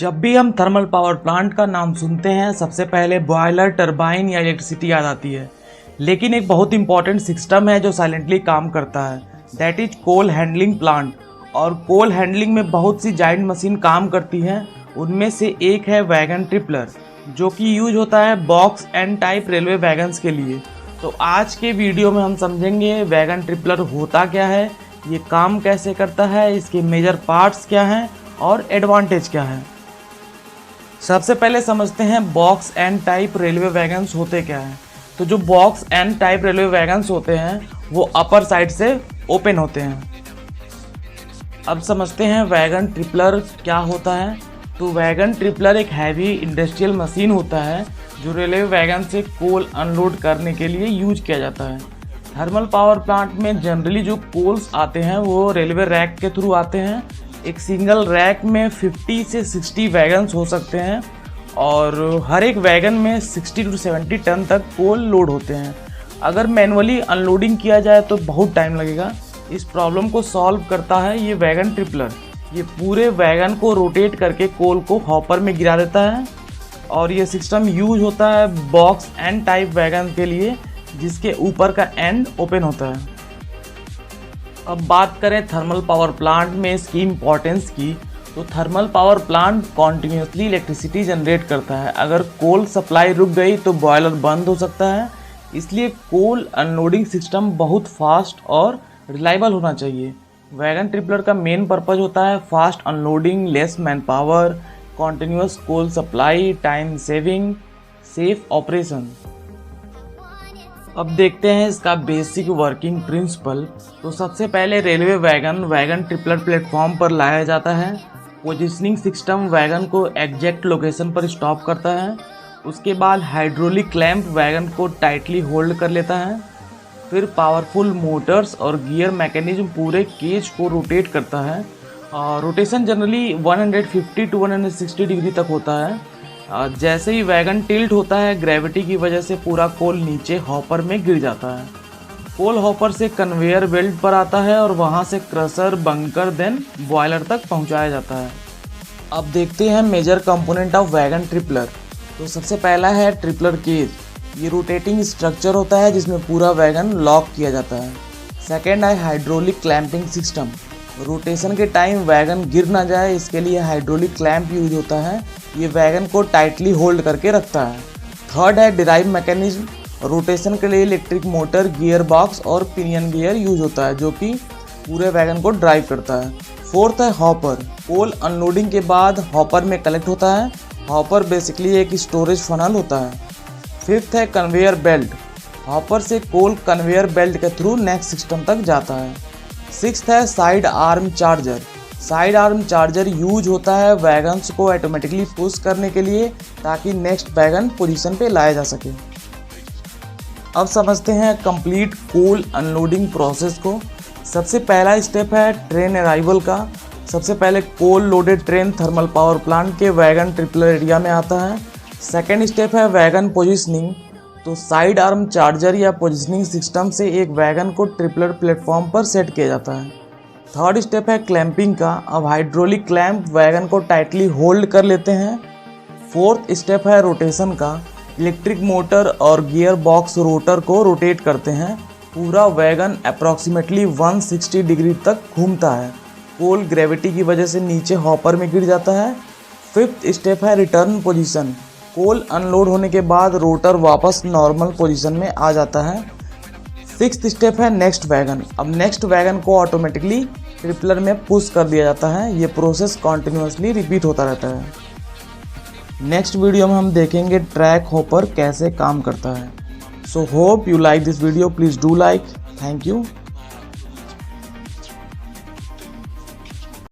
जब भी हम थर्मल पावर प्लांट का नाम सुनते हैं सबसे पहले बॉयलर, टरबाइन या इलेक्ट्रिसिटी याद आती है। लेकिन एक बहुत इंपॉर्टेंट सिस्टम है जो साइलेंटली काम करता है, that is coal handling plant. और कोल हैंडलिंग में बहुत सी जाइंट मशीन काम करती हैं। उनमें से एक है वैगन ट्रिपलर, जो कि यूज होता है box and type railway wagons के लिए। तो आज के वीडियो में हम समझेंगे वैगन ट्रिपलर होता क्या है, ये काम कैसे करता है, इसके मेजर पार्ट्स क्या हैं और एडवांटेज क्या है। सबसे पहले समझते हैं box and type railway wagons होते क्या हैं। तो जो box and type railway wagons होते हैं वो अपर साइड से ओपन होते हैं। अब समझते हैं वैगन ट्रिपलर क्या होता है। तो वैगन ट्रिपलर एक हैवी इंडस्ट्रियल मशीन होता है जो रेलवे वैगन से कोल अनलोड करने के लिए यूज किया जाता है। थर्मल पावर प्लांट में जनरली जो कोल्स आते हैं वो रेलवे रैक के थ्रू आते हैं। एक सिंगल रैक में 50 से 60 वैगन्स हो सकते हैं और हर एक वैगन में 60 to 70 टन तक कोल लोड होते हैं। अगर मैनुअली अनलोडिंग किया जाए तो बहुत टाइम लगेगा। इस प्रॉब्लम को सॉल्व करता है ये वैगन ट्रिपलर। ये पूरे वैगन को रोटेट करके कोल को हॉपर में गिरा देता है और ये सिस्टम यूज होता है बॉक्स एंड टाइप वैगन के लिए, जिसके ऊपर का एंड ओपन होता है। अब बात करें थर्मल पावर प्लांट में इसकी इम्पोर्टेंस की, तो thermal power plant continuously electricity generate करता है। अगर कोल सप्लाई रुक गई तो बॉयलर बंद हो सकता है, इसलिए कोल अनलोडिंग सिस्टम बहुत फास्ट और रिलायबल होना चाहिए। वैगन ट्रिपलर का मेन पर्पज होता है fast unloading, less man power, continuous coal supply, time saving, safe operation. अब देखते हैं इसका बेसिक वर्किंग प्रिंसिपल। तो सबसे पहले रेलवे वैगन ट्रिपलर प्लेटफॉर्म पर लाया जाता है। पोजिशनिंग सिस्टम वैगन को एग्जैक्ट लोकेशन पर स्टॉप करता है। उसके बाद हाइड्रोलिक क्लैंप वैगन को टाइटली होल्ड कर लेता है। फिर पावरफुल मोटर्स और गियर मैकेनिज्म पूरे केज को रोटेट करता है। रोटेशन जनरली 150 to 160 डिग्री तक होता है। जैसे ही वैगन टिल्ट होता है ग्रेविटी की वजह से पूरा कोल नीचे हॉपर में गिर जाता है। कोल हॉपर से कन्वेयर बेल्ट पर आता है और वहां से क्रशर, बंकर, देन बॉयलर तक पहुंचाया जाता है। अब देखते हैं major component of wagon tippler. तो सबसे पहला है ट्रिपलर केज। ये रोटेटिंग स्ट्रक्चर होता है जिसमें पूरा वैगन लॉक किया जाता है। सेकेंड है हाइड्रोलिक क्लैंपिंग सिस्टम। रोटेशन के टाइम वैगन गिर ना जाए इसके लिए हाइड्रोलिक क्लैंप यूज होता है। ये वैगन को टाइटली होल्ड करके रखता है। थर्ड है ड्राइव मैकेनिज्म। रोटेशन के लिए इलेक्ट्रिक मोटर, गियर बॉक्स और पिनियन गियर यूज होता है जो कि पूरे वैगन को ड्राइव करता है। फोर्थ है हॉपर। कोल अनलोडिंग के बाद हॉपर में कलेक्ट होता है। हॉपर बेसिकली एक स्टोरेज फनल होता है। फिफ्थ है कन्वेयर बेल्ट। हॉपर से कोल कन्वेयर बेल्ट के थ्रू नेक्स्ट सिस्टम तक जाता है। सिक्स्थ है side arm charger. Side arm charger use होता है वैगन्स को ऑटोमेटिकली पुश करने के लिए ताकि नेक्स्ट वैगन पोजीशन पे लाया जा सके। अब समझते हैं कंप्लीट कोल अनलोडिंग प्रोसेस को। सबसे पहला स्टेप है ट्रेन अराइवल का। सबसे पहले coal loaded train thermal power plant के वैगन ट्रिपलर एरिया में आता है। सेकेंड स्टेप है वैगन पोजिशनिंग। तो साइड आर्म चार्जर या पोजिशनिंग सिस्टम से एक वैगन को ट्रिपलर प्लेटफॉर्म पर सेट किया जाता है। थर्ड स्टेप है क्लैंपिंग का। अब हाइड्रोलिक क्लैंप वैगन को टाइटली होल्ड कर लेते हैं। फोर्थ स्टेप है रोटेशन का। इलेक्ट्रिक मोटर और गियर बॉक्स रोटर को रोटेट करते हैं। पूरा वैगन अप्रॉक्सीमेटली 160 डिग्री तक घूमता है। कोल ग्रेविटी की वजह से नीचे हॉपर में गिर जाता है। फिफ्थ स्टेप है रिटर्न पोजीशन। कोल अनलोड होने के बाद रोटर वापस नॉर्मल पोजीशन में आ जाता है। सिक्स्थ स्टेप है नेक्स्ट वैगन। अब नेक्स्ट वैगन को ऑटोमेटिकली ट्रिपलर में पुश कर दिया जाता है। ये प्रोसेस कॉन्टिन्यूसली रिपीट होता रहता है। नेक्स्ट वीडियो में हम देखेंगे ट्रैक हॉपर कैसे काम करता है। So hope you like this video. Please do like. Thank you.